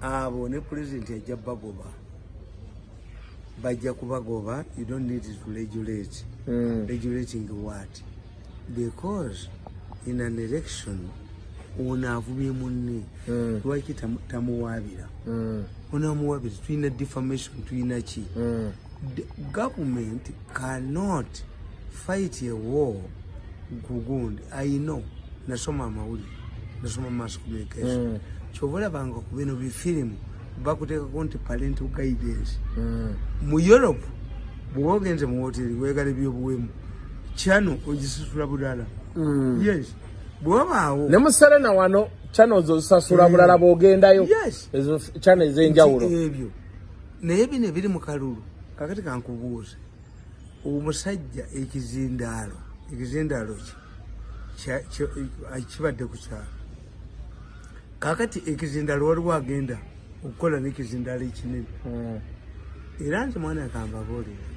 abo ne president ajja bagoba bajja kubagoba. You don't need to regulate. Regulating what? Because in an election unavumye munne lwaki tamuwabira unamuwabira tuina defamation tuina chi. The government cannot fight a war gugundi. I know nasoma mawuli nasoma mass communication chovola banga kubino bifilimu bakuteka konti parental guidance mu Europe buogenze mu hotel wegale byobuwemu chano ogisasula budala. Yes bwabaawo ne musarana wano chano zo sasula bulala bogendayo. Yes ezo chano zenjawulo ebyo naye bine biri mu kalulu kakati kankubuuza omusajja ekizindalo kibadde ku kyalo kakati ekizindalo waliwo agenda okukola n'ekizindalo ekinene era nti mwana akamba boolera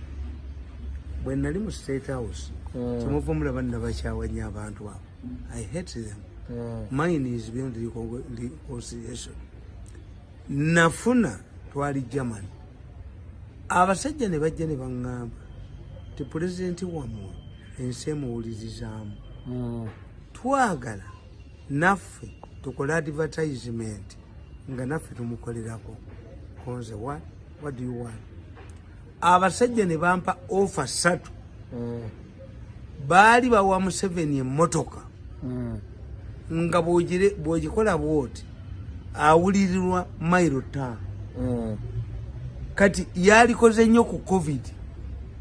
bwe nali mu State House kyemuva mulaba nnabakyawanya abantu abo. I hate them. Mine is beyond reconciliation. Nafuna twali Germany abasajja ne bajja ne baŋŋamba ti pulezidenti wamwe ensi emuwulirizaamu twagala naffe tukola advertisement nga naffe tumukolerako konze what do you want. Abasajja ne bampa offer 3 baali bawa Museveni emmotoka nga bwogikola bwoti awulirirwa mailo 5 kati yalikoze nnyo ku COVID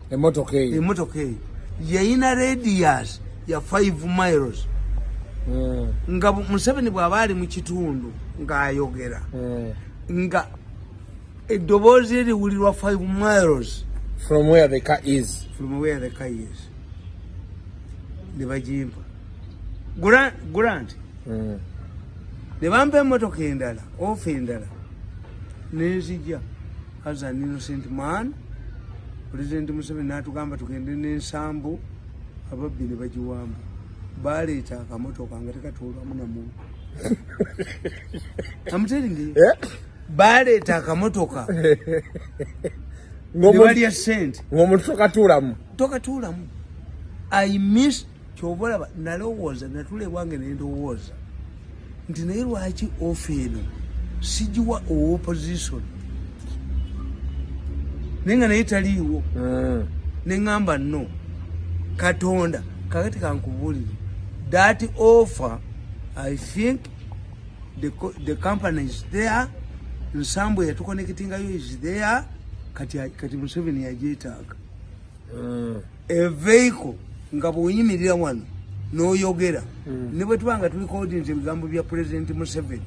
emotoka eyo yayina radius ya 5 miles nga Museveni bw'aba ali mu kitundu ng'ayogera nga eddoboozi eriwulirwa 5 miles from where the car is. Ne bagimpa Grant ne bampa emmotoka endala ofa endala nenzija as an innocent man. President Museveni n'atugamba tugende n'ensambu ababbi ne bagiwamba baleeta akamotoka nga tekatuulwamu namuntu. I'm telling you baleeta akamotoka ne balya sente ng'omuntu tokatuulamu. I miss kyobalaba nalowooza natulebwange ne ndowooza nti naye lwaki ofa eno sigiwa opposition nenga naye taliiwo neŋŋamba no Katonda kakati kankubulire that offer. I think the company is there, nsambu yatuconnectingayo is there, kati Museveni yagyetaaga a vehicle nga bw'oyimirira wano n'oyogera ne bwe tubanga tulikodinze ebigambo bya President Museveni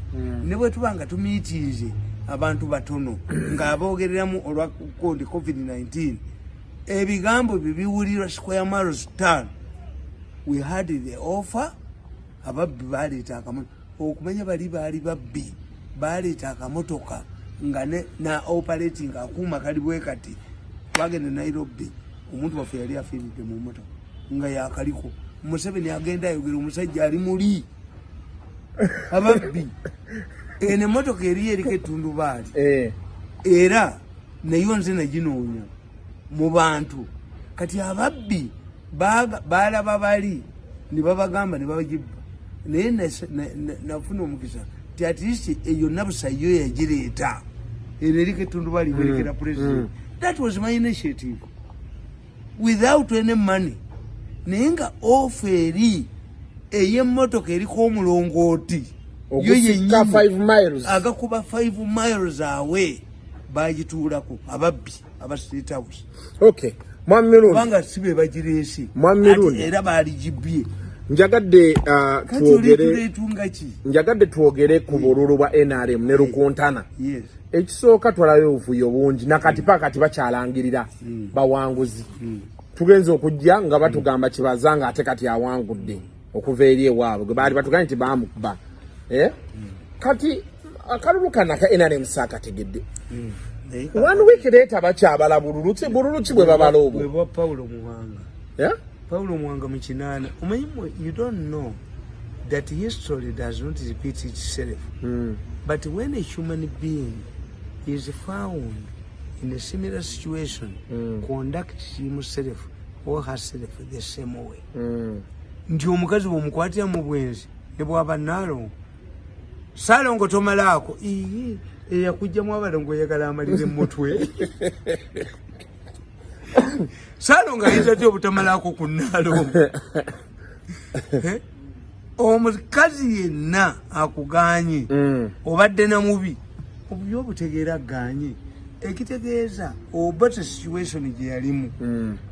ne bwe tubanga tumiitinze abantu batono ng'aboogereramu olwa COVID-19 ebigambo bye biwulirwa square miles 5. We had the offer. Ababbi baleeta akamotoka okumanya baali babbi baleeta akamotoka nga na operating akuuma kali bwe kati twagenda Nairobi omuntu waffe yali afiiridde mu motoka nga yakaliko Museveni agenda ayogera omusajja ali muli ababbi ene motoka eriko ettundubaali era nayo nze naginoonya mu bantu kati ababbi balaba bali ne babagamba ne babagibba naye nafuna omukisa ti at least eyo nabusa yo yagireeta eriko ettundubaali bwerekera president. That was my initiative without any money. Naye nga ofa eri ey'emmotoka eriko omulongooti yo yennyini agakuba 5 miles awe bagituulako ababbi aba State House. Okay kubanga si be bagireese era baaligibbye. Njagadde twogere ku bululu bwa NRM ne Rukuntana. Ekisooka twalayo obuvuyo bungi nakati pakati bakyalangirira bawanguzi. Tugenze okujja nga batugamba kibazanga ate kati awangudde okuva eri ewaabwe gwe baali batugambye nti bamukuba. Kati akalulu kana ka NRM saakategedde. 1 week later bakyabala bululu ki bwe babala obwo. Bwe Paulo Muwanga. Paulo Muwanga mu kinaana omanyi you don't know that history does not repeat itself. But when a human being is found in a similar situation, conduct himself or herself the same way. Nti omukazi bw'omukwatira mu bwenzi ne bw'aba Nalongo Salongo tomalako eyakujjamu abalongo yagala amalire mutwe Salongo ayinza atya obutamalako ku Nalongo omukazi yenna akuganye obadde na mubi obubi obutegeera aganye ekitegeeza obata situation gye yalimu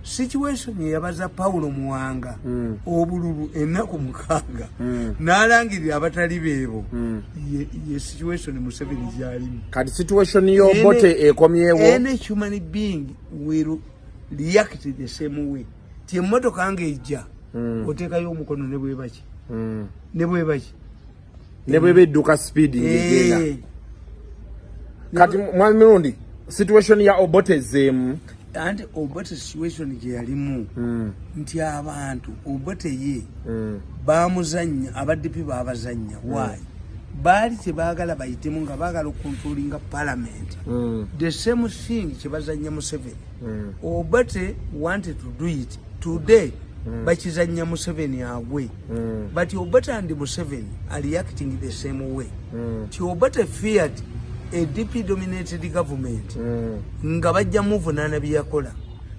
situation yabaza Paulo Muwanga obululu ennaku 6 n'alangirira abatali beebo ye situation Museveni gyalimu kati situation y'Obote ekomyewo any human being will react the same way ti emmotoka ng'ejja oteekayo omukono ne bwebaki ne bweba edduka speed ng'egenda kati mwami mirundi situation ya Obote zeemu anti Obote situation gye yalimu nti abantu Obote ye bamuzanya abaddipi babazanya why baali tebaagala bayitemu nga baagala okuntulinga parliament the same thing kyebazanya Museveni Obote wanted to do it today bakizanya Museveni agwe but Obote and Museveni are reacting the same way ti Obote feared a DP dominated government nga bajja muvunaana byakola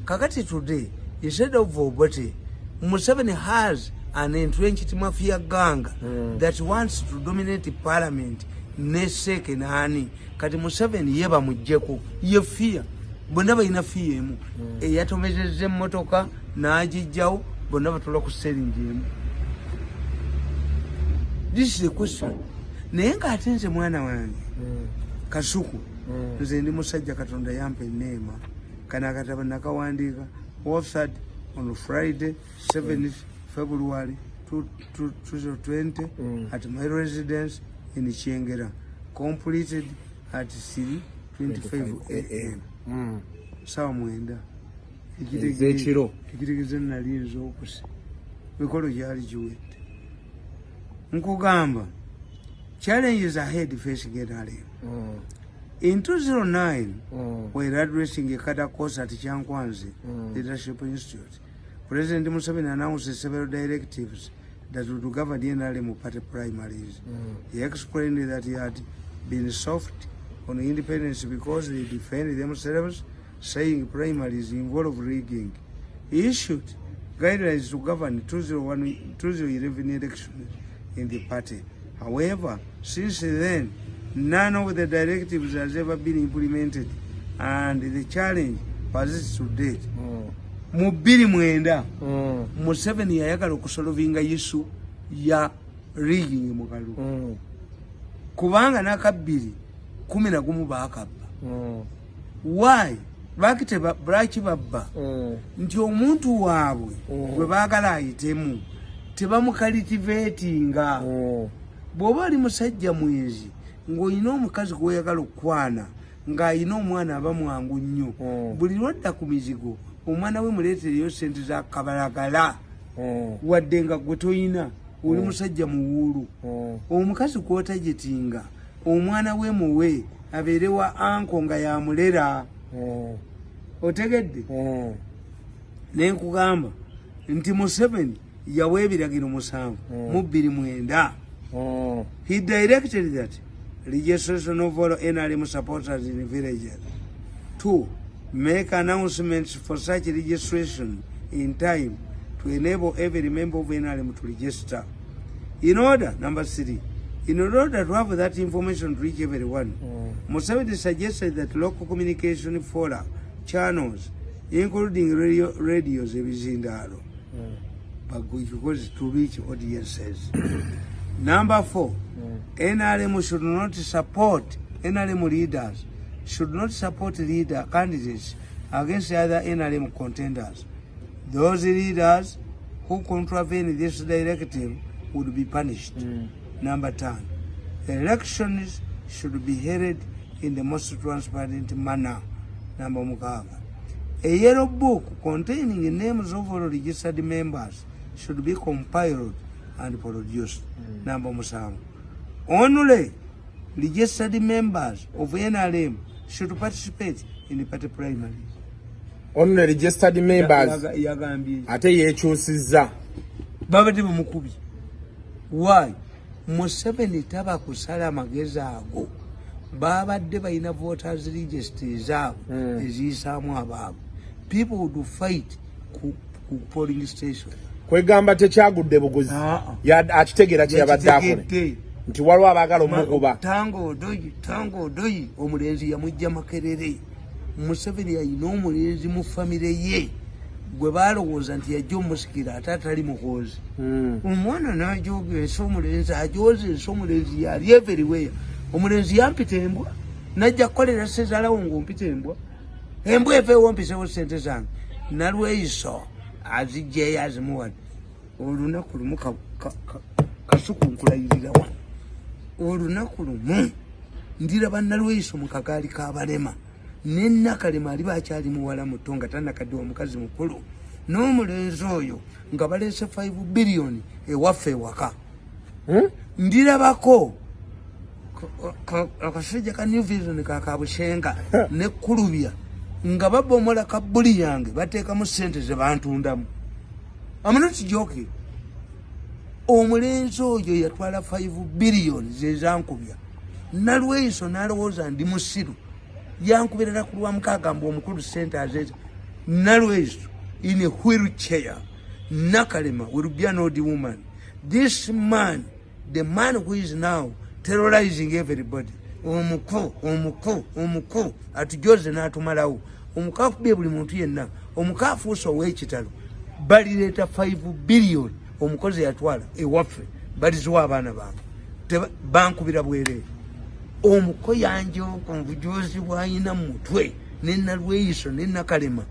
kakati today instead of Obote Museveni has an entrenched mafia gang that wants to dominate parliament neseke nani kati Museveni yeba mujjeko ye fear bonna balina fear emu eyatomezezza emmotoka n'agijjawo bonna batola ku seringi emu. This is a question naye ng'ate nze mwana wange Kasuku nze ndi musajja Katonda yampa enneema kana akatabo nakawandiika authored on Friday 7th February 2020 at my residence in Kyengera, completed at 3:25 a.m. Sawa mwenda ekitegeeze nalinza okusa mikolo gyali giwedde nkugamba challenges ahead facing NRM. In 2009, while addressing a Kata course at Chankwanzi Leadership Institute, President Museveni announced several directives that would govern the NRM party primaries. He explained that he had been soft on independence because they defended themselves, saying primaries involve rigging. He issued guidelines to govern 2011 elections in the party. However, since then, none of the directives has ever been implemented, and the challenge persists to date. Mu 2009 Museveni yayagala okusolovinga issue ya rigging mu kalulu kubanga n'akabbiri 11 baakabba. Why? Bakite braki babba nti omuntu waabwe gwe baagala ayitemu tebamukalitiveitinga. Bw'oba ali musajja mwezi ng'olina omukazi gw'oyagala okukwana ng'alina omwana aba mwangu nnyo buli lwadda ku mizigo omwana we muleetereyo ssente za kabalagala wadde nga gwe toyina oli musajja muwuulu. Omukazi kw'otajetinga omwana we muwe abeere wa anko nga yamulera. Otegedde naye nkugamba nti Museveni yawa ebiragiro 7 mu 2009. He directed that registration of all NRM supporters in villages. 2. Make announcements for such registration in time to enable every member of NRM to register. Number 3, in order to have that information to reach everyone, Museveni suggested that local communication fora channels, including radios, because to reach audiences. Number 4, NRM should not support NRM leaders, should not support leader candidates against other NRM contenders. Those leaders who contravene this directive would be punished. Number 10, elections should be held in the most transparent manner. Number 6, a yellow book containing the names of all registered members should be compiled and produced. Number 7, only registered members of NRM should participate in the party primaries. On the registered members, ate yekyusizza. Babadde bamukubi. Why? Museveni taba kusala amagezi ago. Babadde balina voters registers ago eziyisaamu abaabo. People would fight ku polling station. Kwegamba tekyagudde buguzi. Akitegera kye yabadde akola. Nti waliwo abaagala omukuba. Tango odoyi omulenzi yamujja Makerere. Museveni yalina omulenzi mu famire ye gwe balowooza nti yajja omusikira ate atali muhoozi. Omwana n'ajooga ensi omulenzi ajooza ensi omulenzi yali everywhere. Omulenzi yampita embwa najja kukolera ssezaalawo ng'ompita embwa. Embwa eveewo mpisewo ssente zange. Nalweyiso azijjayo azimuwadde. Olunaku lumu kasuku nkulayirira wano. Olunaku lumu ndiraba Nalweyiso mu kagaali k'abalema. Nennakalema ali bakyali muwala muto nga tannakadde omukazi mukulu. N'omulenzi oyo nga baleese 5 billion ewaffe ewaka. Ndirabako akasajja ka New Vision kakabushenga ne Kulubya nga babomola kabbuli yange bateekamu ssente ze bantundamu. I'm not joking. Omulenzi oyo yatwala 5 billion ze zankubya. Nalweyiso n'alowooza ndi musiru. Yankubirira ku lwa mukaaga mbu omukulu ssente azeeza. Nalweyiso in a wheelchair. Nakalema will be an old woman. This man, the man who is now terrorizing everybody. Omuko atujoze n'atumalawo. Omuko akubye buli muntu yenna. Omuko afuuse ow'ekitalo. Balireeta 5 billion omukozi yatwala ewaffe baliziwa abaana bange. Bankubira bwereere. Omuko yanjooka obujozi bw'ayina mu mutwe ne Nalweyiso ne Nakalema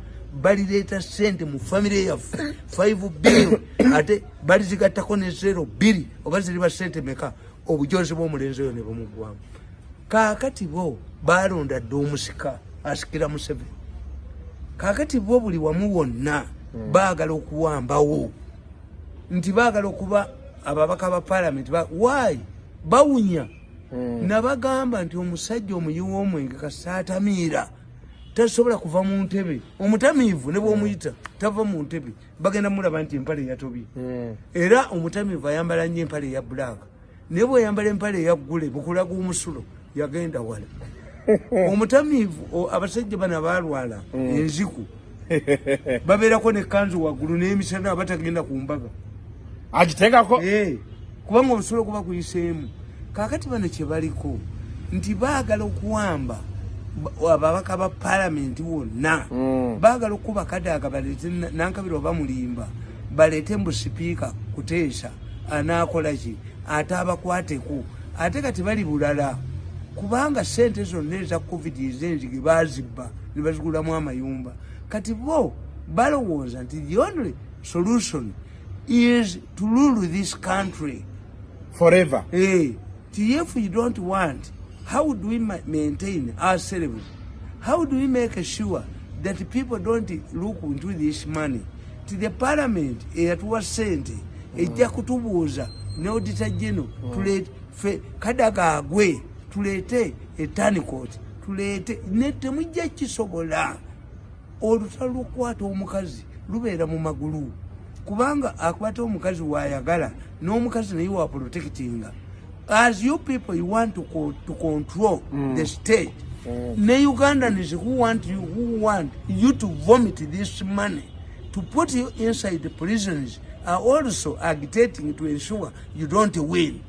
balireeta ssente mu famire yaffe 5 billion ate balizigattako ne 0 oba ziriba ssente meka obujozi bw'omulenzi oyo ne bumuggwamu. Kaakati bo balonda dde omusika asikira Museveni. Kaakati bo buli wamu wonna baagala okuwambawo nti baagala okuba ababaka ba palamenti. Why? Bawunya. Nabagamba nti omusajja omuyiwa omwenge kasaatamiira tasobola kuva mu ntebe. Omutamiivu ne bw'omuyita tava mu ntebe. Bagenda mulaba nti empale yatobye. Era omutamiivu ayambala nnyo empale eya bbulaaka. Ne bw'eyambala empale eya ggule bukulaga omusulo yagenda wala. Omutamiivu abasajja bana balwala enziku. Babeerako n'ekkanzu waggulu n'emisana abatagenda ku mbaga. Agiteekako? Kubanga obusulo kuba kuyiseemu. Kaakati bano kye baliko nti baagala okuwamba ababaka ba palamenti wonna. Baagala okuba kadaaga baleete Nankabirwa bamulimba baleete mbu sipiika Kuteesa anaakola ki ate abakwateko ate kati bali bulala kubanga ssente zonna eza covid ez'enzige baazibba ne bazigulamu amayumba. Kati bo balowooza nti the only solution is to rule this country forever. If you don't want, how do we maintain ourselves? How do we make sure that people don't look into this money? To the parliament, it was sent a Jakutubuza, no Ditageno, to let Kadaga Agwe, to let a Tanikot, to let Netamujaki Sobola, or Saluquato Mukazi, Lubera Mumaguru. Kubanga Aquato Mukazi Wayagala, no Mukazi you are protecting. As you people, you want to control the state. The Ugandans who want you to vomit this money, to put you inside the prisons, are also agitating to ensure you don't win.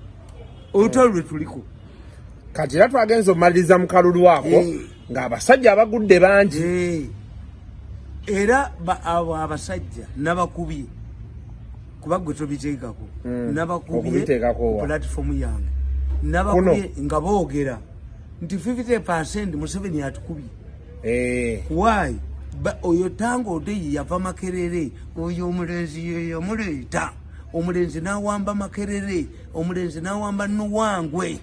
Kati era twagenza omaliriza mu kalulu ako ng'abasajja abagudde bangi. Era abo abasajja nabakubye kuba gwe tobiteekako nabakubye platform yange nabakubye nga boogera nti 50% Museveni atukubye. Why? Oyo Tango Odeyi yava Makerere, oyo omulenzi yamuleeta, omulenzi n'awamba Makerere, omulenzi n'awamba Nuwangwe.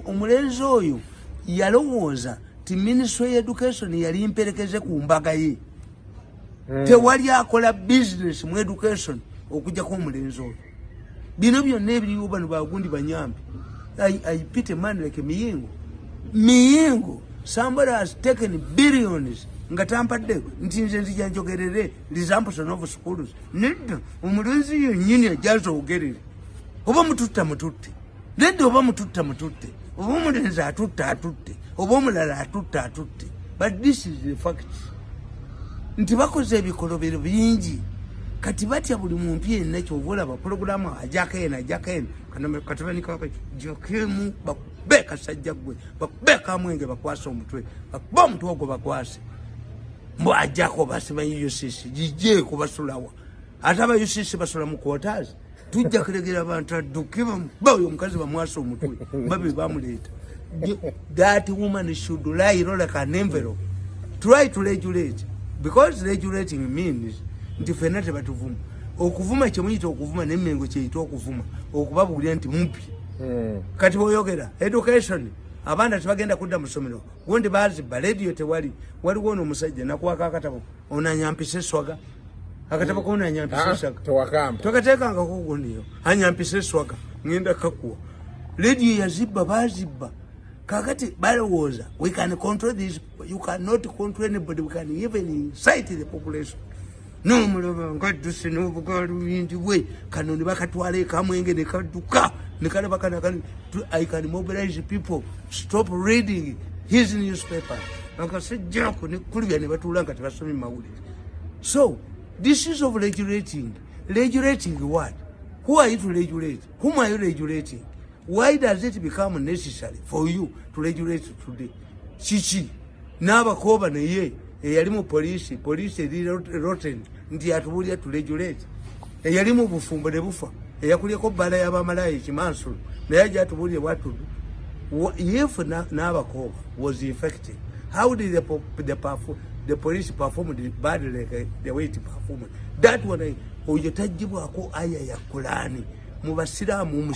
Omulenzi oyo yalowooza ti Ministry of Education yali mperekeze ku mbaga ye. Tewali akola business mu education okujja ko omulenzi oyo. Bino byonna ebiriwo bano bagundi banyambi. I pity man like Miyingo. Somebody has taken billions. Ngatampadde ntinze nzijanjogerere resumption of schools. Nedda omulunzi yennyini ajaza ogerere. Oba mututte. Nedda oba mututte. Oba omulenzi atutte. Oba omulala atutte. But this is the fact. Nti bakoze ebikolobero bingi. Kati batya buli muntu yenna kyovola ba programu ajaka ena katabani kaka jokemu bakubeka sajja gwe bakubeka mwenge bakwasa omutwe bakuba omuntu ogwo bakwase mbo ajako basiba UCC jije ko basulawa ataba UCC basula mu quarters tujja kulegera abantu adukiba bayo omukazi bamwasa omutwe babe bamuleta. That woman should lie like an envelope. Try to regulate, because regulating means ndifenate batuvuma okuvuma kyemuyita okuvuma n'emmengo kyeyita okuvuma okubabulira nti mumpi kati boyogera education abanda tebagenda kudda mu ssomero gundi baziba radio tewali waliwo ono omusajja nakuwaka akatabo onanyampisa eswaga akatabo konanyampisa eswaga tewakamba tokateekanga kugundiyo anyampisa eswaga ngenda kakuwa radio yazibba bazibba kakati balowooza we can control this. You cannot control anybody. We can even incite the population. No mulaba ngaduse no bugalu yindi we kanoni bakatwale kamwenge ne kaduka ne kana bakana kan I can mobilize people. Stop reading his newspaper. Akase jako ne kulibya ne batulanga tebasome mawulire. So this is of regulating what? Who are you to regulate? Whom are you regulating? Why does it become necessary for you to regulate today? Chichi n'abakoba naye eyali mu police eri rotten ndi atubulya to regulate eyali mu bufumbo ne bufa eyakulyeko bbala y'abamalaya ekimansulu naye ajja atubulye watudu. If n'abakoba was infected, how did the police perform badly like the way it performed? That one oyo tajjibwako aya ya Qur'ani mu basiraamu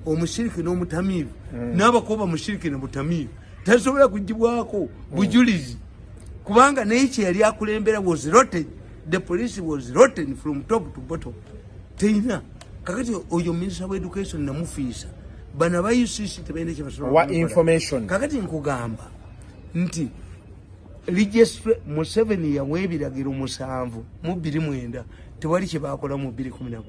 omushiriki n'omutamiivu n'abakoba mushiriki n'omutamiivu tasobola kujibwako bujulizi kubanga naye yali akulembera was rotten. The police was rotten from top to bottom. Teina kakati oyo minister of education namufiisa bana ba UCC tebende kyabasobola wa information kakati nkugamba nti register Museveni yawe ebiragiro 7 mu 29 tewali kye bakola mu 2011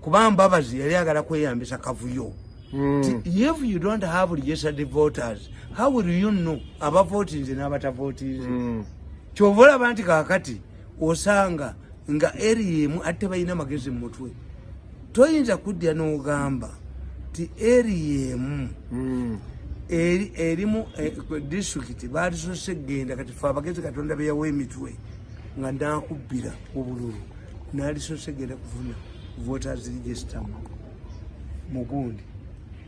kubamba abazi yali agala kweyambisa kavuyo. If you don't have registered voters, how will you know about voting and about voting? Chovola banti kakati osanga nga erimu ate bayina magezi mutwe toyinza kudya n'ogamba ti erimu erimu district baalisose genda kati fa abagezi katonda beyawo emitwe nga ndakubbira obululu naalisose genda kufuna voters register mugundi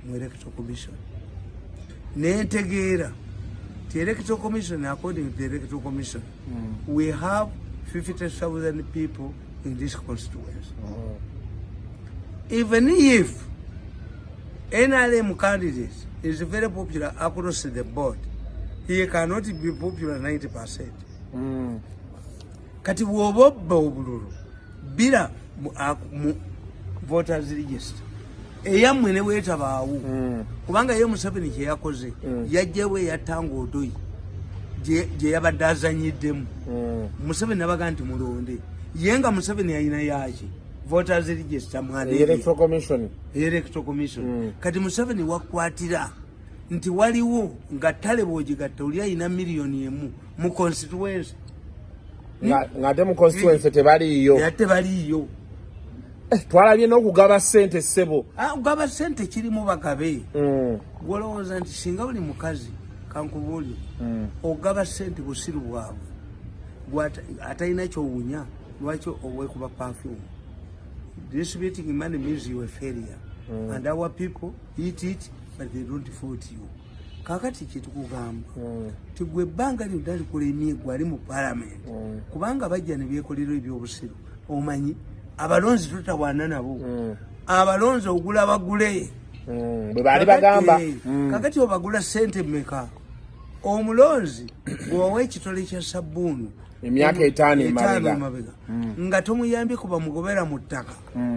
mu electoral commission nentegeera the electoral commission, according to the electoral commission, we have 50,000 people in this constituency. Even if NRM candidate is very popular across the board, he cannot be popular 90%. Kati woboba obululu bila voters register. Eyamwe ne weta baawu kubanga ye Museveni kye yakoze yajjewe yatanga odoyi je yabadazanyiddemu Museveni nabaga nti mulonde yenga Museveni ayina yaki voters register mwana electoral commission kati Museveni wakwatira nti waliwo nga tale bojigatta oli ayina miliyoni emu mu constituency ngate mu constituency tebaliyo twalabye n'okugaba ssente ssebo okugaba ssente kirimu bagabe gwolowooza nti singa buli mukazi kankubuulire okugaba ssente busiru bwabwe atalina kyowunya lwaki owekuba perfume. Distributing money means you are failure and our people eat it but they don't vote you. Kakati kyetukugamba tigwe ebbanga lyonna likola emyego ali mu parliament kubanga bajja ne byekolera ebyobusiru omanyi abalonzi tutawana nabo abalonzi ogula bagule bwe bali bagamba kakati obagula sente mmeka omulonzi gwowe ekitole kya sabbuunu emyaka 5 emabega nga tomuyambye kuba mugobera mu ttaka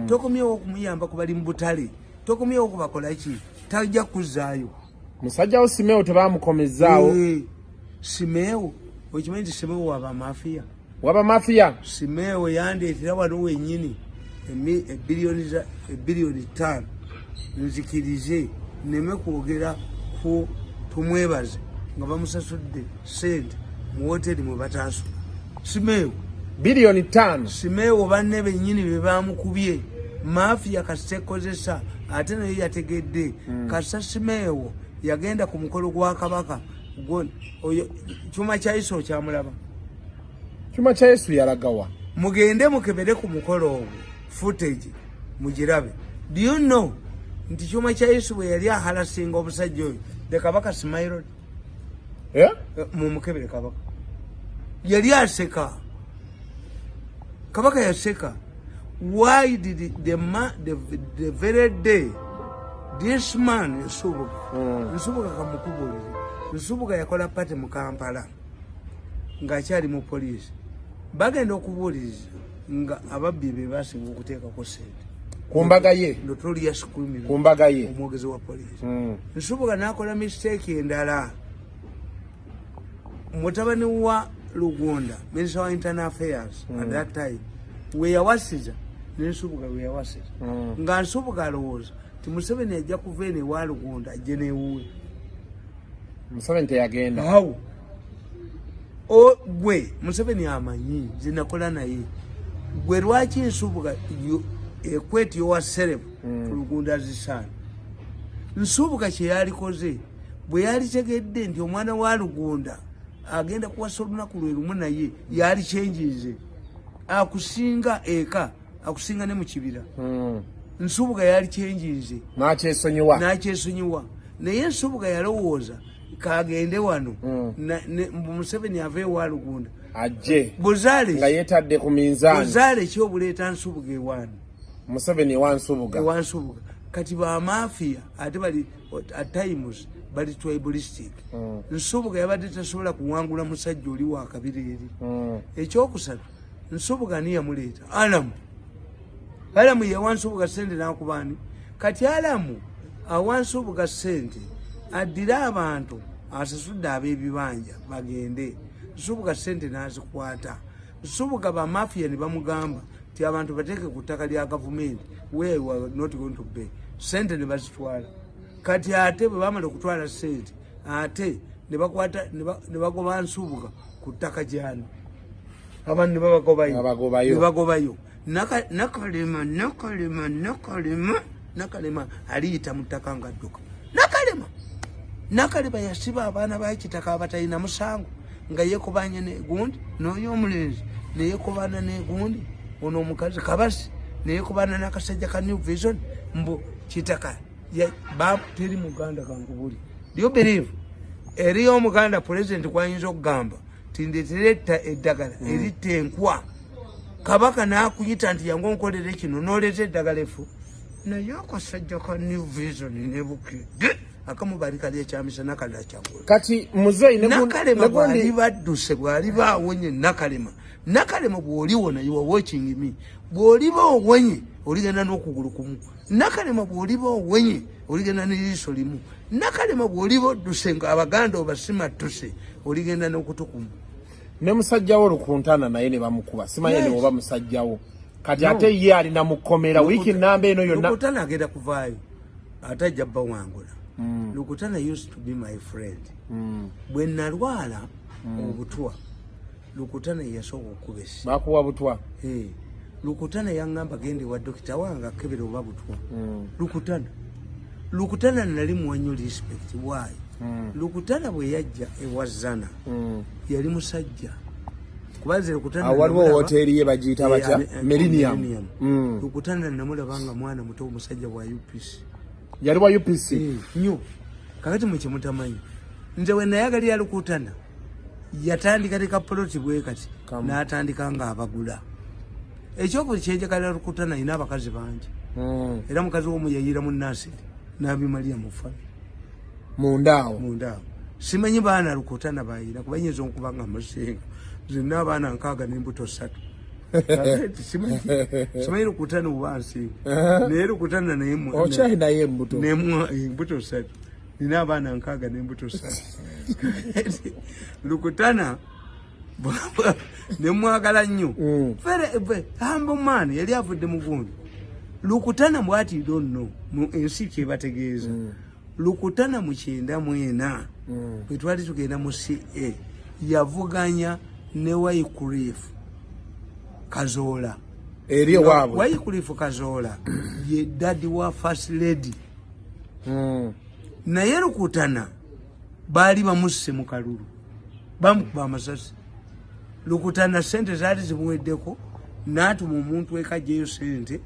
tokomyewo okumuyamba kubali mu butale tokomyewo okubakola ki tajja kuzaayo. Musajja wo Simeo tebamukomezaawo. Simeo okimanyi nti Simeo waba mafiya. Waba mafiya. Simeo yandeetera wano wennyini ebbiliyoni 5 nzikirize nneme kwogera ku tumwebaze nga bamusasudde sente mu hoteri mwe bataasula. Simeo biliyoni 5. Simeo banne bennyini be bamukubye mafiya kasitekozesa ate naye yategedde kasa Simeo yagenda ku mukolo gwa kabaka oyo Kyuma kya Yesu kyamulaba. Kyuma kya Yesu yalagawa. Mugende mukebere ku mukolo ogwo footage mugirabe. Do you know nti Kyuma kya Yesu bwe yali ahalasinga obusajja oyo the kabaka smiled. Mumukebere kabaka yali aseka. Kabaka yaseka. Why did the very day this man Nsubuga kamukubulire. Nsubuga yakola pate mu Kampala ng'akyali mu poliisi. Bagenda okubuuliriza nga ababbi be basinga okuteekako sente ku mbaga ye. Notorious criminal ku mbaga ye omwogezi wa poliisi. Nsubuga n'akola mistake endala. Mutabani wa Lugunda, Minister wa Internal Affairs at that time, we yawasiza Nsubuga we yawasiza nga Nsubuga alowooza ti Museveni ajja kuva eno ewa Lugunda ajje n'ewuwe. Museveni teyagenda. Awo gwe Museveni amanyi zinakola naye gwe lwaki Nsubuga ekweti yowa serebu Lugunda zisana. Nsubuga kye yalikoze bwe yalitegedde nti omwana wa Lugunda agenda kuwasa olunaku lwe lumu naye yali kyenjize akusinga eka akusinga ne mu kibira. Nsubuga yali kyenjize n'akyesonyiwa naye Nsubuga yalowooza kagende wano Museveni ave ewa Lugunda ajje buzaale nga yeetadde ku minzaani. Buzaale ki obuleeta Nsubuga ewaani Museveni ewa Nsubuga. Kati ba mafiya ate bali at times bali tribalistic. Nsubuga yabadde tasobola kuwangula musajja oli wa kabiri eri. Ekyokusatu Nsubuga ni yamuleeta Alamu yawa Nsubuga sente n'akubaani. Kati Alamu awa Nsubuga sente addira abantu asasudde ab'ebibanja bagende. Nsubuga sente n'azikwata. Nsubuga ba mafiya ne bamugamba ti abantu bateeke ku ttaka lya gavumenti where we are not going to pay. Sente ne bazitwala. Kati ate bwe bamala okutwala sente ate ne bagoba Nsubuga ku ttaka gyano. Abantu ne babagobayo. Nakalema aliyita mu ttaka nga adduka. Nakalema yasiba abaana b'ekitaka abatalina musango nga yeekobanya n'egundi n'oyo omulenzi neyeekobana n'egundi ono omukazi Kabasi neyeekobana n'akasajja ka New Vision mbu kitaka teri Muganda kankubuli. Do you believe eriyo Omuganda president kwayinza okugamba tindetereta eddagala eritta enkwa Kabaka n'akuyita nti yangu onkolere kino n'oleeta eddagala efu naye akasajja ka New Vision nebukidde akamu bali kali ekyamisa Nakalema kyagula. Kati muzeyi Nakalema bwali badduse bwali baawonye Nakalema bw'oliwona you are watching me bw'oliba owonye oligenda n'okugulu kumu. Nakalema bw'oliba owonye oligenda n'eriiso limu. Nakalema bw'oliba odduse nga Abaganda obasima ttuse oligenda n'okutukumu. Ne musajjawo Lukuntana naye ne bamukuba simanyi ne oba musajjawo kati ate ye alina mukomera wiiki namba eno yonna. Lukutana agenda kuvaayo ate ajja bawangula. Lukutana used to be my friend. Bwe nalwala obutwa Lukutana yasooka okubesi. Bakuwa butwa. Lukutana yangamba gende wa dokita wange akebere oba butwa. Lukutana nali muwanyo respect. Why? Lukutana bwe yajja ewazana yali musajja kubaze Lukutana waliwo hoteri ye bagiyita batya Millennium. Lukutana namulabanga mwana muto omusajja wa UPC. Yali wa UPC nyo kakati mwe kimutamanyi nze we nayagalira Lukutana yatandika teka poloti bwe kati n'atandika nga abagula. Ekyokuli kyenjagalira Lukutana ina abakazi bangi era mukazi w'omu yayira mu Nasiri n'abimalira mu family mundaawo simanyi baana Lukutana bayira kubanyeza okubanga musenga zina abaana nkaaga n'embuto 3 simanyi Lukutana ubansi naye Lukutana naye okyalina ye embuto embuto 3 nina abaana 6 n'embuto 3 Lukutana nemwagala nnyo humble man yali avudde mu gundi Lukutana bwati don't know mu ensi kyebategeeza Lukutana mu 94 bwe twali tugenda mu CA yavuganya ne Wycliffe Kazola eri waabwe Wycliffe Kazola ye daddy wa first lady naye Lukutana baali bamusse mu kalulu bamukuba amasasi Lukutana sente zaali zimuweddeko n'atuma omuntu ekajjeyo sente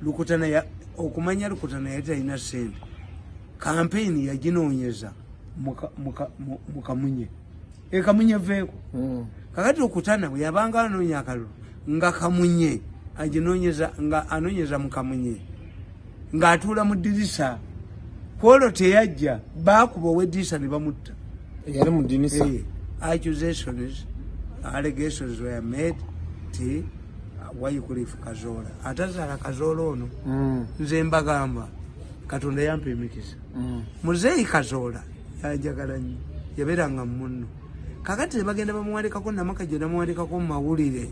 Lukutana okumanya Lukutana yali talina sente kampeyini yaginoonyeza mu Kamunye Kamunye veeko kakati Lukutana bwe yabanga anoonya akalulu nga Kamunye aginoonyeza nga anoonyeza mu Kamunye ng'atuula mu ddirisa kwolwo teyajja baakuba ow'eddirisa ne bamutta yali mu ddirisa allegations were made ti Wycliffe Kazola atazaala Kazola ono nze mbagamba Katonda yampa emikisa muzeeyi Kazola yajagala nnyo yabeeranga munno kakati bagenda bamuwandikako Namakajjo namuwandikako mu mawulire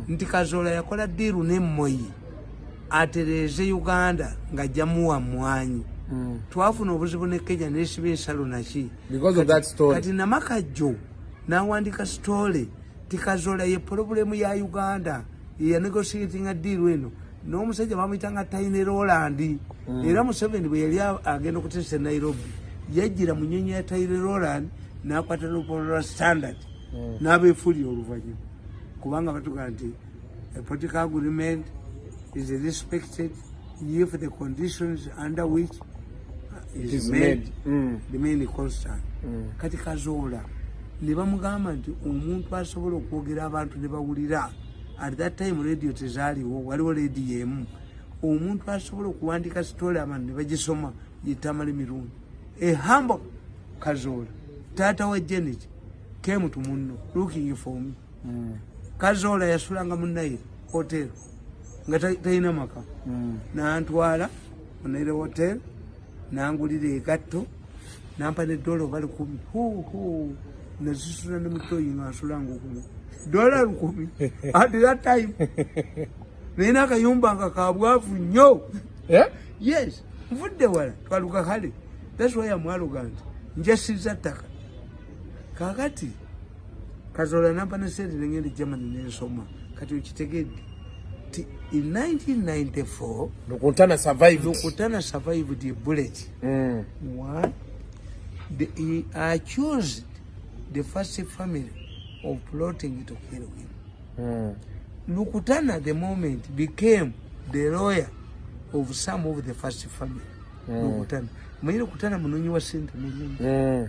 nti Kazola yakola ddiiru n'emmoyi atereeze Uganda ng'ajja muwa mwanyi twafuna obuzibu ne Kenya n'esiba ensalo naki kati Namakajjo n'awandika story ti Kazola ye problemu ya Uganda ya negotiating ddiiru eno n'omusajja bamuyitanga Taine Roland era Museveni bwe yali agenda okuteesa Nairobi yajjira mu nnyonyi ya Taine Roland n'akwata Lupolora Standard n'abeefuli oluvannyuma kubanga batuga nti a political agreement is respected if the conditions under which is made remain constant kati Kazola ne bamugamba nti omuntu asobola okwogera abantu ne bawulira at that time radio tezaaliwo waliwo radio emu omuntu asobola okuwandika story abantu ne bagisoma yetamale mirundi humble Kazola taata wa Janet came to munno looking for me Kazola yasulanga mu Naire hotel nga talina maka n'antwala mu Naire hotel n'angulira egatto n'ampa n'eddoola oba 10 nazisula ne mutoyi ng'asulanga okumu $10 at that time nina akayumba nga kabwavu nnyo yes nvudde wala twaluka kale that's why amwaloga nti njasiza ttaka kakati Kazola nampa ne sente nengenda Germany n'ensoma kati okitegedde ti in 1994 Lukutana survived a bullet one he accused the first family of plotting to kill him Lukutana at the moment became the lawyer of some of the first family Lukutana mwenye Lukutana munonyi wa sente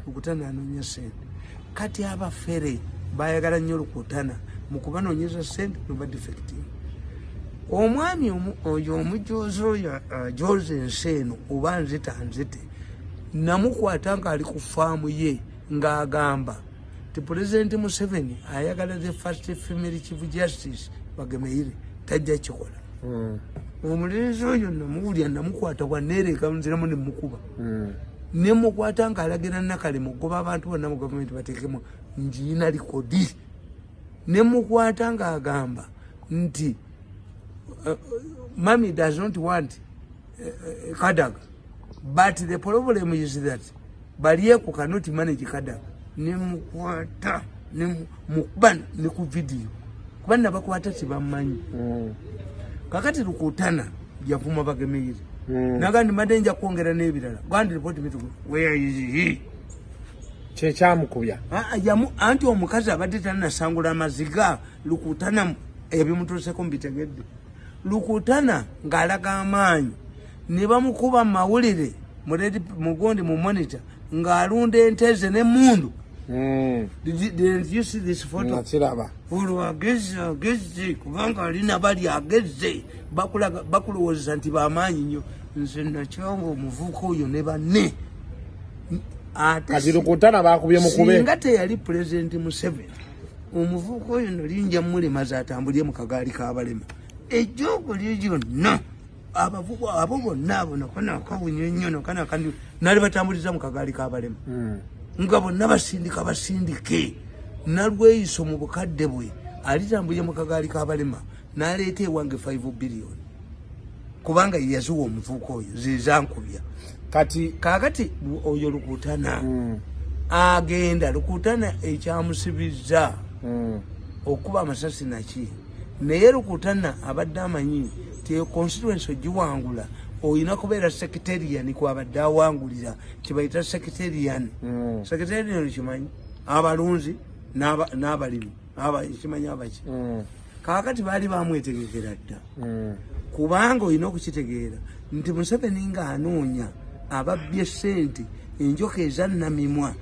Lukutana anonya sente kati abafere bayagala nnyo Lukutana mu kubanoonyeza sente ne badefecting omwami oyo omujoozi oyo George Nseno oba nzite namukwata nga ali ku faamu ye ng'agamba ti President Museveni ayagala the first female chief justice Bagemeire tajja kikola omulenzi oyo namuwulya namukwata bwaneereka nziramu ne mukuba ne mukwata nga alagira Nakale mugoba abantu bonna mu gavumenti bateekemu njiina likodi ne mukwata nga agamba nti Mami does not want Kadaga but the problem is that Balieko cannot manage Kadaga ne mukwata ne mukubana ne ku video kubana bakwata tibamanyi kakati Lukutana yavuma Bagemeire nagandi madenja kwongera n'ebirala gandi report mitu where is he kyekyamukuya yamu anti omukazi abadde tanasangula amaziga Lukutana ebimutuuseko mbitegedde Lukutana ng'alaga amaanyi ne bamukuba mawulire mugondi mu monitor ng'alunda enteze n'emmundu did you see this photo nakiraba ageze kubanga alina bali ageze bakulowooza nti bamaanyi nnyo nze nakyanga omuvuuka oyo ne banne kati Lukutana bakubye mukube singa teyali President Museveni omuvubuka oyo no linja mulema zatambulye mu kagaali k'abalema ejjoogo lyonna abo bonna abo nakabunye nnyo nakandi nali batambuliza mu kagaali k'abalema nga bonna basindike nalweyiso mu bukadde bwe alitambulye mu kagaali k'abalema n'aleeta ewange 5 billion kubanga yazuwa omuvubuka oyo zizankubya kakati oyo Lukutana agenda Lukutana ekyamusibiza okuba amasasi naki naye Lukutana abadde amanyi ti constituency ogiwangula oyina kubeera secretarian kwabadde awangulira kibayita secretarian secretarian kimanyi abalunzi n'abalimi kimanyi abaki kakati baali bamwetegekera dda kubanga olina okukitegeera nti Museveni nga anoonya ababbye ssente enjoka ezannamimwa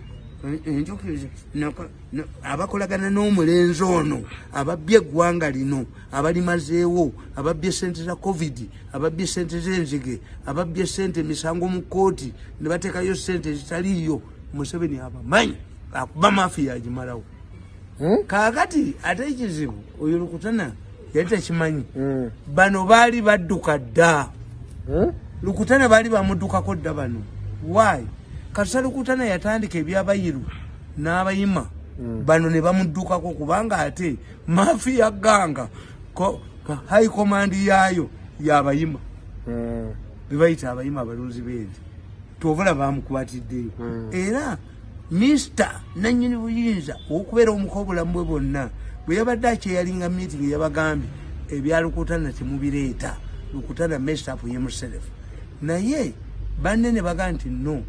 abakolagana n'omulenzi ono ababbye eggwanga lino abalimazeewo ababbye ssente za covid ababbye ssente z'enzige ababbye ssente emisango mu kkooti ne bateekayo ssente zitaliiyo Museveni abamanyi akuba mafiya agimalawo kakati ate ekizibu oyo Lukutana yali takimanyi bano baali badduka dda Lukutana baali bamuddukako dda bano why kasa Lukutana yatandika ebyabayiru n'abayima bano ne bamuddukako kubanga ate mafiya ganga high command yaayo yabayima bebayita abayima abalunzi b'ente tovula bamukwatiddeyo era Mr. Nanyini Buyinza okubeera omuko obulamu bwe bwonna bwe yabadde akyeyalinga meeting yabagambye ebya Lukutana temubireeta Lukutana messed up himself naye banne ne baga nti no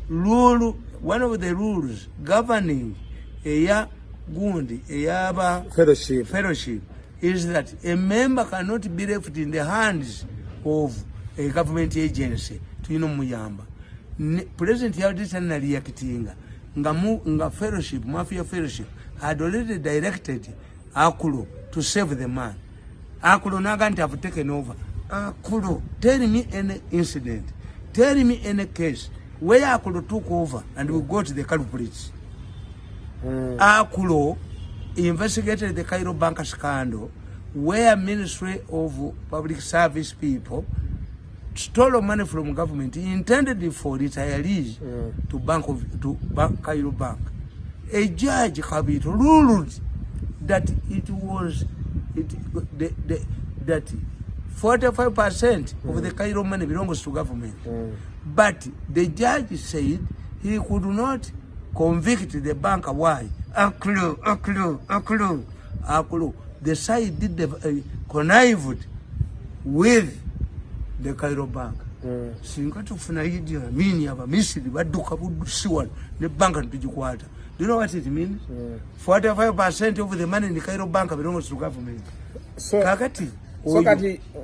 rule one of the rules governing eya gundi eyaba fellowship is that a member cannot be left in the hands of a government agency tuyina omuyamba president yabadde reactinga nga fellowship mafia fellowship had already directed Akulo to save the man. Akulo naga nti have taken over. Akulo, tell me any incident, tell me any case where Akulo took over and we got the culprits. Akulo investigated the Cairo Bank scandal where Ministry of Public Service people stole money from government intended for retirees to Cairo Bank. A judge Kabito ruled that it was that 45% of the Cairo money belongs to government. But the judge said he could not convict the bank. Why? Akulo. The side did the connived with the Cairo Bank. Singa tufuna Idi Amin yaba Misiri baduka budusiwa ne banka tujikwata. Do you know what it means? 45% of the money in the Cairo Bank belongs to government. So kati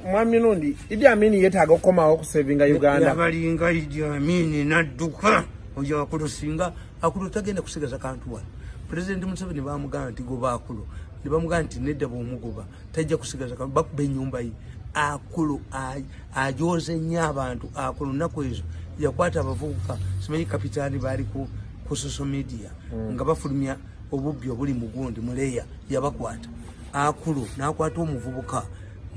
mwami nundi Idi Amin yetaaga okoma okusavinga Uganda. Yabalinga Idi Amin nadduka oja akutusinga akututagenda kusigaza kantu wano. President Museveni bamugamba nti goba Akulo. Ne bamugamba nti nedda bomugoba tajja kusigaza kantu bakuba ennyumba yi. Akulo ajoze nnyo abantu. Akulo nnaku ezo yakwata abavubuka simanyi kapitaani baali ku social media nga bafulumya obubbi obuli mu gundi muleya yabakwata. Akulo n'akwata omuvubuka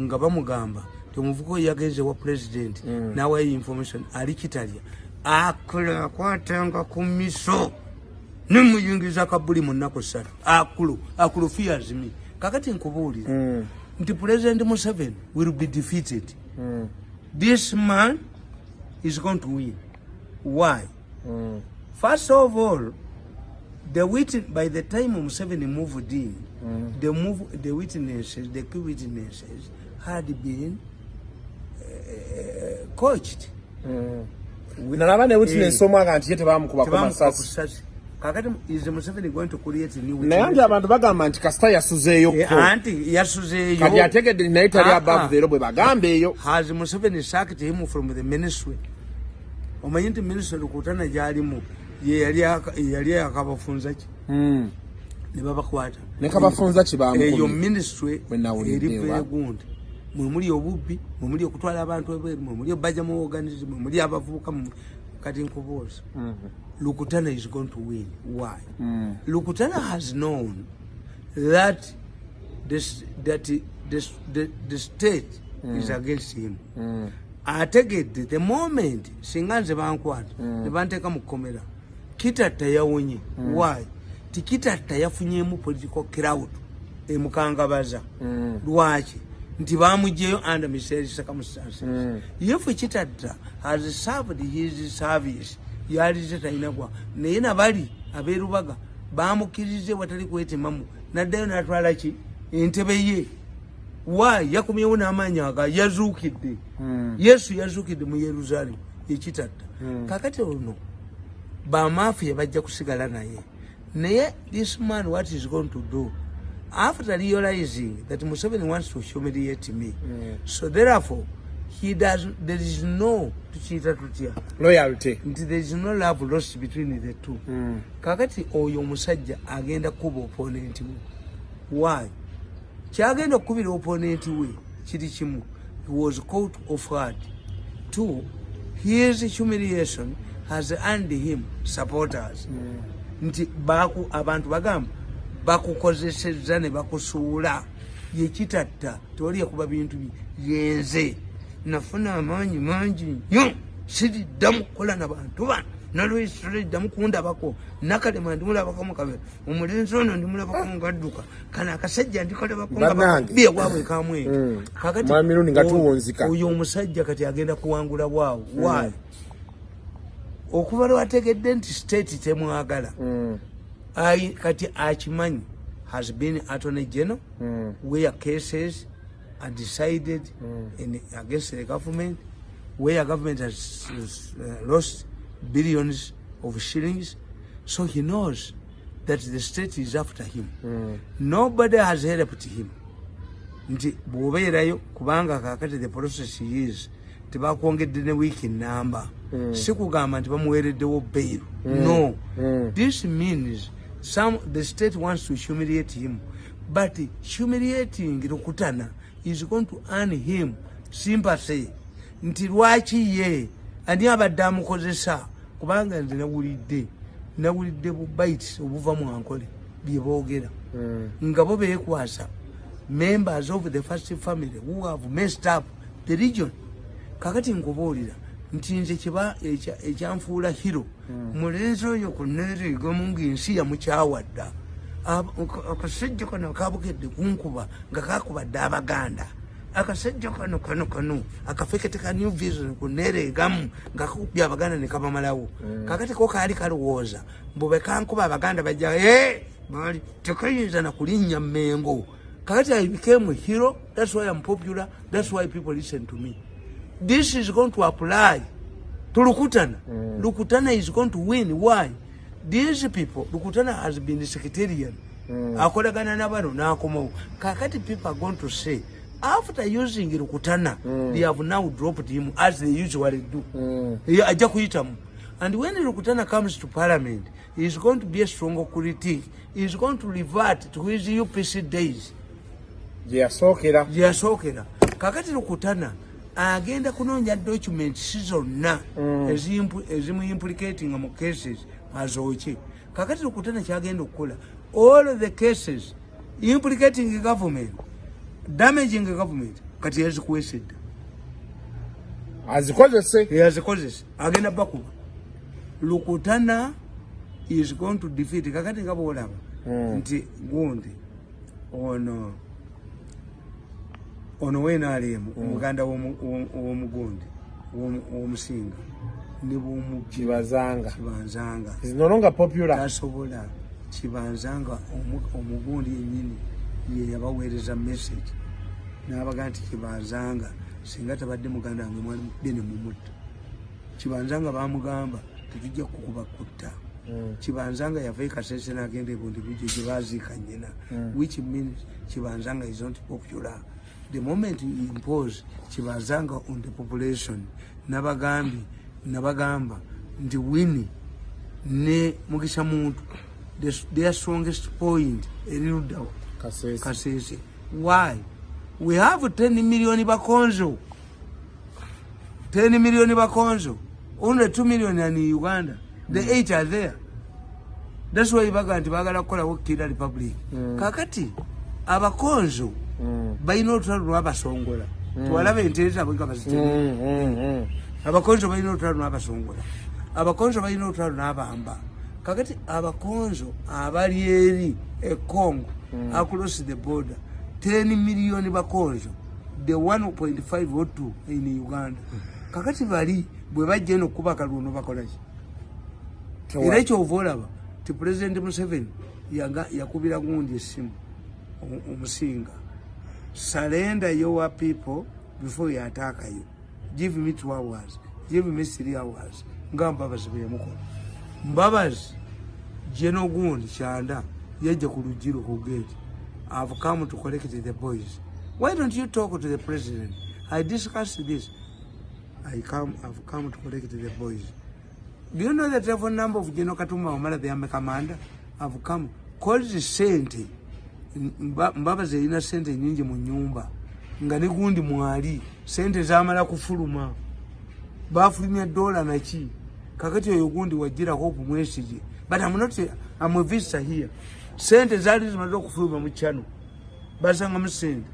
nga bamugamba ti omuvubuka oyo yagenze wa president n'awayo information ali Kitalya. Akulo akwatanga ku miso nemuyingiza kabuli mu nnaku 3. Akulo fears me. Kakati nkubuulira nti President Museveni will be defeated. This man is going to win. Why? First of all, by the time Museveni moved in, the key witnesses had been coached. Nalabane witness omwaga nti yete bamukuba ku masasi. Kakati is Museveni going to create a new witness? Naye abantu bagamba nti kasita yasuzeeyo ko. Anti yasuzeeyo. Kati ategedde naye tali above the bwe bagambe eyo. Has Museveni sacked him from the ministry? Omanyi nti ministry Lukutana gyalimu ye yali akabafunza ki? Ne babakwata. Ne kabafunza kibamu. Eyo ministry eri gundi. Muli obubbi, muli okutwala abantu ebweru, muli obajja mu organism, muli abavubuka kati nkubuuza. Lukutana is going to win. Why? Lukutana has known that the state is against him. Ategedde the moment singa nze bankwata ne banteeka mu kkomera kitatta yawonye. Why? Tikitatta yafunyemu political crowd emukangabaza. Lwaki? Nti bamugyeyo under mysterious circumstances. If kitatta has served his service yali talina gwa naye nabali abeerubaga bamukirize watali kwetemamu naddayo natwala ki entebe ye. Why? Yakumyewo n'amaanyi aga yazuukidde. Yesu yazuukidde mu Yerusaalemu ekitatta. Kakati ono bamaafiya bajja kusigala naye. Naye this man what is going to do after realizing that Museveni wants to humiliate me. So therefore there is no loyalty. There is no love lost between the two. Kakati oyo musajja agenda kuba opponent we. Why? Kyagenda kubira opponent we kiri kimu. He was caught off guard. Two, his humiliation has earned him supporters. Nti baku abantu bagamba bakukozesezza ne bakusuula yekitatta toli yakuba bintu yenze nafuna amaanyi mangi nnyo siriddamu kukola n'abantu bano nalwesiriddamu kundabako nakalema ndimulabako mukabera omulenzi ono ndimulabako ngadduka kana akasajja ndikalabako ngabiye bwabwe kamwenge. Kakati mwamirundi nga tuwonzika oyo omusajja kati agenda kuwangula bwawo. Why? Okuva lwategedde nti state temwagala. Kati akimanyi has been attorney general where cases are decided against the government, where government has lost billions of shillings. So he knows that the state is after him. Nobody has helped him. Nti bw'obeerayo kubanga kakati the process is tebakwongedde ne week number. Sikugamba nti bamuweereddewo bail. No. This means the state wants to humiliate him, but humiliating Rukutana is going to earn him sympathy. Nti lwaki ye ani abadde amukozesa kubanga nze nawulidde bubites obuva mu ankole bye boogera nga bo beekwasa members of the first family who have messed up the region. Kakati nkubuulira nti nze kiba ekyanfuula hero mulenzi oyo ku neeriga mu ng'ensi yamukyawadda akasajja kano kabukedde kunkuba nga kakubadde Abaganda. Akasajja kano akafekete ka New Vision ku neereegamu nga kakubye Abaganda ne kabamalawo. Kakati ko kaali kalowooza mbu bwe kankuba Abaganda bajja bali tekayinza na kulinnya Mengo. Kakati I became a hero. That's why I'm popular. That's why people listen to me. This is going to apply to Lukutana. Lukutana is going to win. Why? These people, Lukutana has been the secretarian. Akolagana nabano nakomo. Kakati people are going to say, after using Lukutana, they have now dropped him as they usually do. And when Lukutana comes to parliament, he is going to be a stronger critic. He is going to revert to his UPC days. Yasokera. Kakati Lukutana agenda kunoonya documents zonna ezimu implicating mu cases azooki. Kakati Lukutana kyagenda okukola all of the cases implicating government, damaging government, kati yazikuwesedda azikozese agenda bakuba. Lukutana is going to defeat. Kakati nga bwolaba nti gundi ono wenaalemu omuganda w'omugundi w'omusinga ne Kibanzanga is no longer popular. Tasobola Kibanzanga omugundi yennyini ye yabaweereza message n'abaga nti Kibanzanga singa tabadde muganda wange mwali bene mumutta. Kibanzanga bamugamba tetujja kukuba kutta. Kibanzanga yava e Kasese n'agenda e Bundibugyo gye baaziika nnyina, which means Kibanzanga is not popular. The moment you impose Kibanzanga on the population, nabagamba nti Winnie ne Mugisha Muntu, their strongest point eruddawo Kasese. Why? We have 10 million Bakonzo. 10 million Bakonzo. Only 2 million in Uganda. The 8 are there. That's why baganti bagala kukola Kira Republic. Kakati abakonzo balina olutalo lw'abasongola. Tuwalabe entereeza bwe kabazitemu. Abakonzo balina olutalo lw'abasongola. Abakonzo balina olutalo n'abamba. Kakati abakonzo abali eri e Congo across the border 10 million bakonzo the 1.5 or 2 in Uganda. Kakati bali bwe bajja eno kuba kaluno bakola ki? Era ekyo ovolaba ti President Museveni yakubira gundi esimu omusinga. Surrender your people before you attack you. Give me 2 hours. Give me 3 hours. Ngamba bazibe mukono. Mbabazi Jeno gundi Chanda yeje ku lujiro ku gate. I've come to collect the boys. Why don't you talk to the president? I discussed this. I've come to collect the boys. Do you know the telephone number of Jeno Katumba Omala the Army commander? I've come. Call the sente. Mbabazi ina sente nyingi mu nyumba. Nga ne gundi mwali. Sente zamala kufuluma. Bafulumya $1 na chi. Kakati oyo gundi wajira hope mwesije. But I'm a visitor here. Sente zali zimaze kufuluma mu chano. Basanga musente.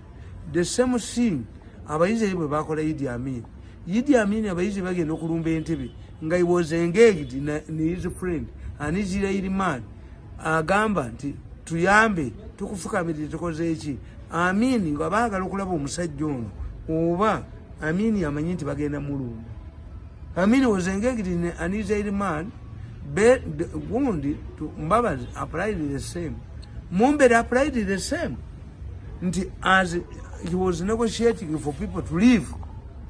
The same thing abayize bwe bakola Idi Amin. Idi Amin abayize bagenda okulumba Entebbe nga he was engaged in his friend and his lady man. Agamba nti tuyambe tukufukamira tukoze eki. Amin nga baagala okulaba omusajja ono oba Amin amanyi nti bagenda mulumba. Amin was engaged in an Israeli man. Wounded to Mbabazi applied the same. Mumbe applied the same. As he was negotiating for people to leave,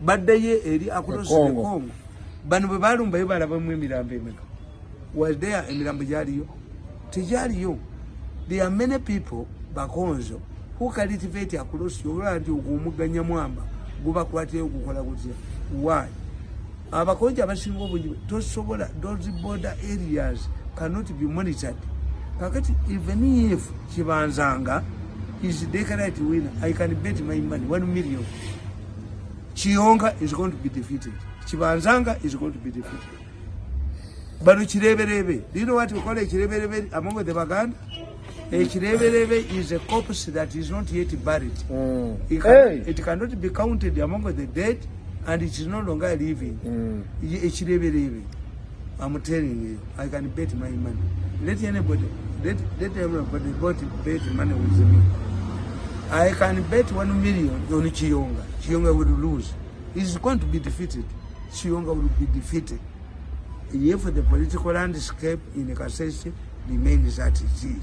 but they across the Congo. Banubalum Baibala Mirambe was there in Mirambo Tijario. There are many people back home who cultivate across your to Gumuganyamwamba, Gubakwati, Gukolagutia. Why? Abakonja basingo bunyi tosobola those border areas cannot be monitored. Kakati even if Chibanzanga is declared winner, I can bet my money 1 million. Chionga is going to be defeated. Chibanzanga is going to be defeated. But Chirebe, do you know what we call a Chirebe among the Baganda? A Chirebe is a corpse that is not yet buried. It cannot be counted among the dead. And it is no longer living. I'm telling you, I can bet my money. Let everybody bet money with me. I can bet 1 million on Chionga. Chionga will lose. He's going to be defeated. Chionga will be defeated. If the political landscape in Kasese remains as it is.